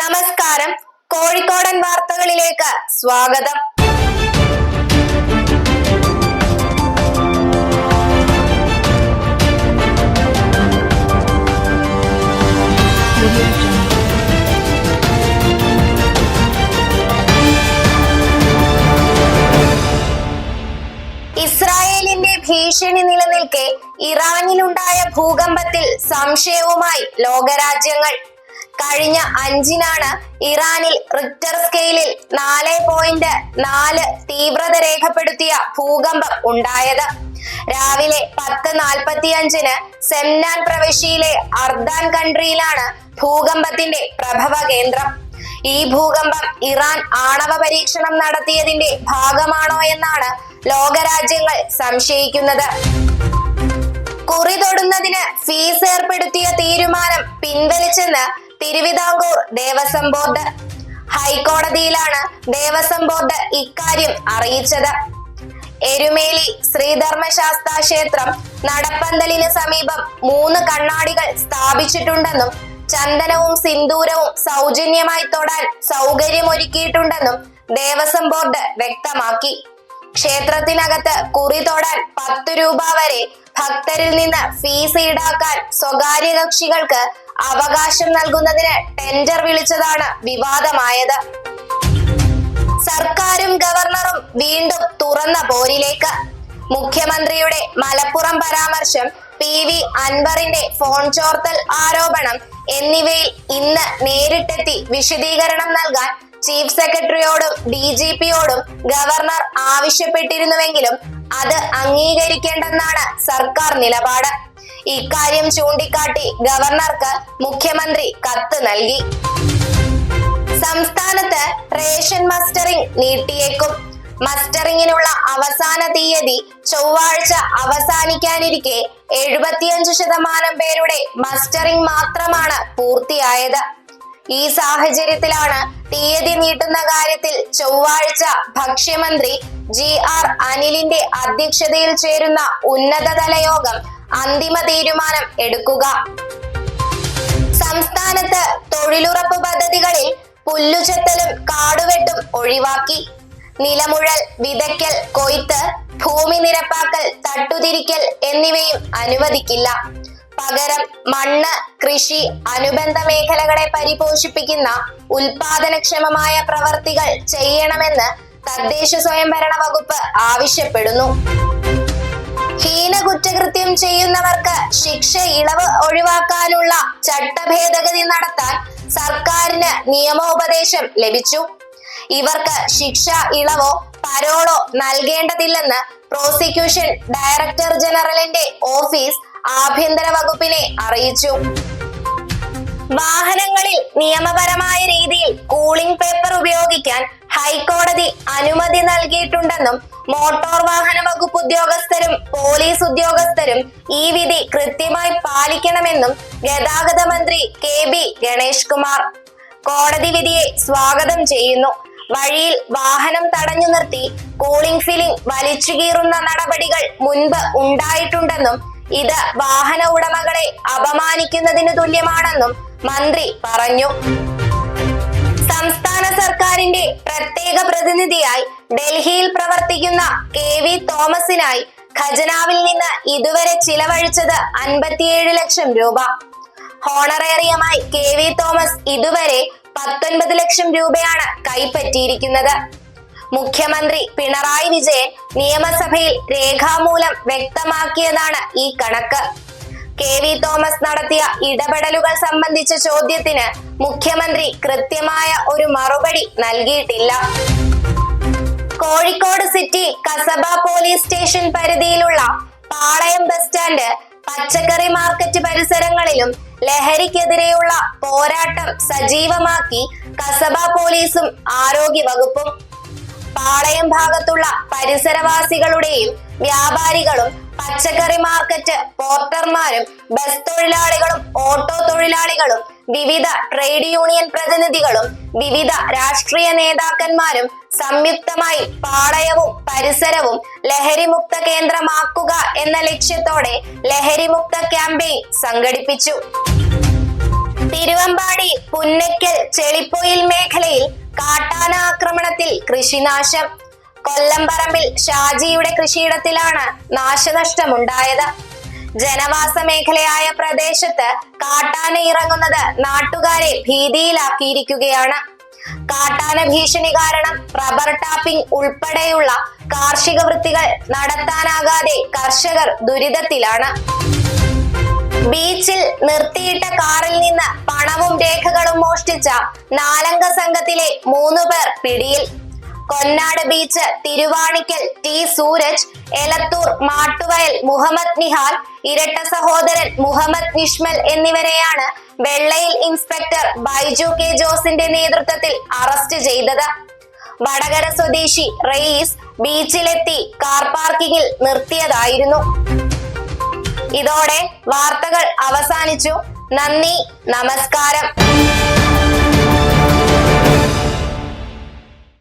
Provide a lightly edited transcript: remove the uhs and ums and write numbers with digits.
നമസ്കാരം. കോഴിക്കോടൻ വാർത്തകളിലേക്ക് സ്വാഗതം. ഇസ്രായേലിന്റെ ഭീഷണി നിലനിൽക്കെ ഇറാനിലുണ്ടായ ഭൂകമ്പത്തിൽ സംശയവുമായി ലോകരാജ്യങ്ങൾ. കഴിഞ്ഞ 5-നാണ് ഇറാനിൽ റിക്ടർ സ്കെയിലിൽ 4.4 തീവ്രത രേഖപ്പെടുത്തിയ ഭൂകമ്പം ഉണ്ടായത്. രാവിലെ 10:45 സെംനാൻ പ്രവിശ്യയിലെ അർദാൻ കൺട്രിയിലാണ് ഭൂകമ്പത്തിന്റെ പ്രഭവ കേന്ദ്രം. ഈ ഭൂകമ്പം ഇറാൻ ആണവ പരീക്ഷണം നടത്തിയതിന്റെ ഭാഗമാണോ എന്നാണ് ലോകരാജ്യങ്ങൾ സംശയിക്കുന്നത്. കുറി തൊടുന്നതിന് ഫീസ് ഏർപ്പെടുത്തിയ തീരുമാനം പിൻവലിച്ചെന്ന് തിരുവിതാംകൂർ ദേവസ്വം ബോർഡ്. ഹൈക്കോടതിയിലാണ് ദേവസ്വം ബോർഡ് ഇക്കാര്യം അറിയിച്ചത്. എരുമേലി ശ്രീധർമ്മശാസ്താ ക്ഷേത്രം നടപ്പന്തലിന് സമീപം 3 കണ്ണാടികൾ സ്ഥാപിച്ചിട്ടുണ്ടെന്നും ചന്ദനവും സിന്ദൂരവും സൗജന്യമായി തൊടാൻ സൗകര്യമൊരുക്കിയിട്ടുണ്ടെന്നും ദേവസ്വം ബോർഡ് വ്യക്തമാക്കി. ക്ഷേത്രത്തിനകത്ത് കുറി തൊടാൻ 10 രൂപ വരെ ഭക്തരിൽ നിന്ന് ഫീസ് ഈടാക്കാൻ സ്വകാര്യ കക്ഷികൾക്ക് അവകാശം നൽകുന്നതിന് ടെൻഡർ വിളിച്ചതാണ് വിവാദമായത്. സർക്കാരും ഗവർണറും വീണ്ടും തുറന്ന പോരിലേക്ക്. മുഖ്യമന്ത്രിയുടെ മലപ്പുറം പരാമർശം, PV അൻവറിന്റെ ഫോൺ ചോർത്തൽ ആരോപണം എന്നിവയിൽ ഇന്ന് നേരിട്ടെത്തി വിശദീകരണം നൽകാൻ ചീഫ് സെക്രട്ടറിയോടും DGPയോടും ഗവർണർ ആവശ്യപ്പെട്ടിരുന്നുവെങ്കിലും അത് അംഗീകരിക്കേണ്ടെന്നാണ് സർക്കാർ നിലപാട്. ഇക്കാര്യം ചൂണ്ടിക്കാട്ടി ഗവർണർക്ക് മുഖ്യമന്ത്രി കത്ത് നൽകി. സംസ്ഥാനത്ത് റേഷൻ മസ്റ്ററിംഗ് നീട്ടിയേക്കും. മസ്റ്ററിംഗിനുള്ള അവസാന തീയതി ചൊവ്വാഴ്ച അവസാനിക്കാനിരിക്കെ 75% പേരുടെ മസ്റ്ററിംഗ് മാത്രമാണ് പൂർത്തിയായത്. ഈ സാഹചര്യത്തിലാണ് തീയതി നീട്ടുന്ന കാര്യത്തിൽ ചൊവ്വാഴ്ച ഭക്ഷ്യമന്ത്രി GR അനിലിന്റെ അധ്യക്ഷതയിൽ ചേരുന്ന ഉന്നതതല യോഗം അന്തിമ തീരുമാനം എടുക്കുക. സംസ്ഥാനത്ത് തൊഴിലുറപ്പ് പദ്ധതികളിൽ പുല്ലുചെത്തലും കാടുവെട്ടും ഒഴിവാക്കി. നിലമുഴൽ, വിതയ്ക്കൽ, കൊയ്ത്ത്, ഭൂമി നിരപ്പാക്കൽ, തട്ടുതിരിക്കൽ എന്നിവയും അനുവദിക്കില്ല. പകരം മണ്ണ്, കൃഷി, അനുബന്ധ മേഖലകളെ പരിപോഷിപ്പിക്കുന്ന ഉൽപാദനക്ഷമമായ പ്രവർത്തികൾ ചെയ്യണമെന്ന് തദ്ദേശ സ്വയംഭരണ വകുപ്പ് ആവശ്യപ്പെടുന്നു. ഹീന കുറ്റകൃത്യം ചെയ്യുന്നവർക്ക് ശിക്ഷ ഇളവ് ഒഴിവാക്കാനുള്ള ചട്ടഭേദഗതി നടത്താൻ സർക്കാരിന് നിയമോപദേശം ലഭിച്ചു. ഇവർക്ക് ശിക്ഷ ഇളവോ പരോളോ നൽകേണ്ടതില്ലെന്ന് പ്രോസിക്യൂഷൻ ഡയറക്ടർ ജനറലിന്റെ ഓഫീസ് ആഭ്യന്തര വകുപ്പിനെ അറിയിച്ചു. വാഹനങ്ങളിൽ നിയമപരമായ രീതിയിൽ കൂളിംഗ് പേപ്പർ ഉപയോഗിക്കാൻ ഹൈക്കോടതി അനുമതി നൽകിയിട്ടുണ്ടെന്നും മോട്ടോർ വാഹന വകുപ്പ് ഉദ്യോഗസ്ഥരും പോലീസ് ഉദ്യോഗസ്ഥരും ഈ വിധി കൃത്യമായി പാലിക്കണമെന്നും ഗതാഗത മന്ത്രി KB ഗണേഷ് കുമാർ. കോടതി വിധിയെ സ്വാഗതം ചെയ്യുന്നു. വഴിയിൽ വാഹനം തടഞ്ഞു നിർത്തി കൂളിംഗ് ഫിലിം വലിച്ചുകീറുന്ന നടപടികൾ മുൻപ് ഉണ്ടായിട്ടുണ്ടെന്നും ഇത് വാഹന ഉടമകളെ അപമാനിക്കുന്നതിന് തുല്യമാണെന്നും മന്ത്രി പറഞ്ഞു. സംസ്ഥാന സർക്കാരിന്റെ പ്രത്യേക പ്രതിനിധിയായി ഡൽഹിയിൽ പ്രവർത്തിക്കുന്ന KV തോമസിനായി ഖജനാവിൽ നിന്ന് ഇതുവരെ ചിലവഴിച്ചത് 57 ലക്ഷം രൂപ. ഹോണറേറിയമായി KV തോമസ് ഇതുവരെ 19 ലക്ഷം രൂപയാണ് കൈപ്പറ്റിയിരിക്കുന്നത്. മുഖ്യമന്ത്രി പിണറായി വിജയൻ നിയമസഭയിൽ രേഖാമൂലം വ്യക്തമാക്കിയതാണ് ഈ കണക്ക്. KV തോമസ് നടത്തിയ ഇടപെടലുകൾ സംബന്ധിച്ച ചോദ്യത്തിന് മുഖ്യമന്ത്രി കൃത്യമായ ഒരു മറുപടി നൽകിയിട്ടില്ല. Kozhikode city Kasaba police station പരിധിയിലുള്ള പാളയം ബസ് സ്റ്റാൻഡ്, പച്ചക്കറി മാർക്കറ്റ് പരിസരങ്ങളിലും ലഹരിക്കെതിരെയുള്ള പോരാട്ടം സജീവമാക്കി കസബ പോലീസും ആരോഗ്യ വകുപ്പും. പാളയം ഭാഗത്തുള്ള പരിസരവാസികളുടെയും വ്യാപാരികളും പച്ചക്കറി മാർക്കറ്റ് പോർട്ടർമാരും ബസ് തൊഴിലാളികളും ഓട്ടോ തൊഴിലാളികളും വിവിധ ട്രേഡ് യൂണിയൻ പ്രതിനിധികളും വിവിധ രാഷ്ട്രീയ നേതാക്കന്മാരും സംയുക്തമായി പാളയവും പരിസരവും ലഹരിമുക്ത കേന്ദ്രമാക്കുക എന്ന ലക്ഷ്യത്തോടെ ലഹരിമുക്ത ക്യാമ്പയിൻ സംഘടിപ്പിച്ചു. തിരുവമ്പാടി പുന്നയ്ക്കൽ ചെളിപ്പൊയിൽ മേഖലയിൽ കാട്ടാന ആക്രമണത്തിൽ കൃഷിനാശം. കൊല്ലംപറമ്പിൽ ഷാജിയുടെ കൃഷിയിടത്തിലാണ് നാശനഷ്ടമുണ്ടായത്. ജനവാസ മേഖലയായ പ്രദേശത്ത് കാട്ടാന ഇറങ്ങുന്നത് നാട്ടുകാരെ ഭീതിയിലാക്കിയിരിക്കുകയാണ്. കാട്ടാന ഭീഷണി കാരണം റബ്ബർ ടാപ്പിംഗ് ഉൾപ്പെടെയുള്ള കാർഷിക വൃത്തികൾ നടത്താനാകാതെ കർഷകർ ദുരിതത്തിലാണ്. ബീച്ചിൽ നിർത്തിയിട്ട കാറിൽ നിന്ന് പണവും രേഖകളും മോഷ്ടിച്ച 4 അംഗ സംഘത്തിലെ 3 പേർ പിടിയിൽ. കൊന്നാട് ബീച്ച് തിരുവാണിക്കൽ ടി സൂരജ്, എലത്തൂർ മാട്ടുവയൽ മുഹമ്മദ് നിഹാൽ, ഇരട്ട സഹോദരൻ മുഹമ്മദ് നിഷ്മൽ എന്നിവരെയാണ് വെള്ളയിൽ ഇൻസ്പെക്ടർ ബൈജു കെ ജോസിന്റെ നേതൃത്വത്തിൽ അറസ്റ്റ് ചെയ്തത്. വടകര സ്വദേശി റയീസ് ബീച്ചിലെത്തി കാർ പാർക്കിങ്ങിൽ നിർത്തിയതായിരുന്നു. ഇതോടെ വാർത്തകൾ അവസാനിച്ചു. നന്ദി, നമസ്കാരം.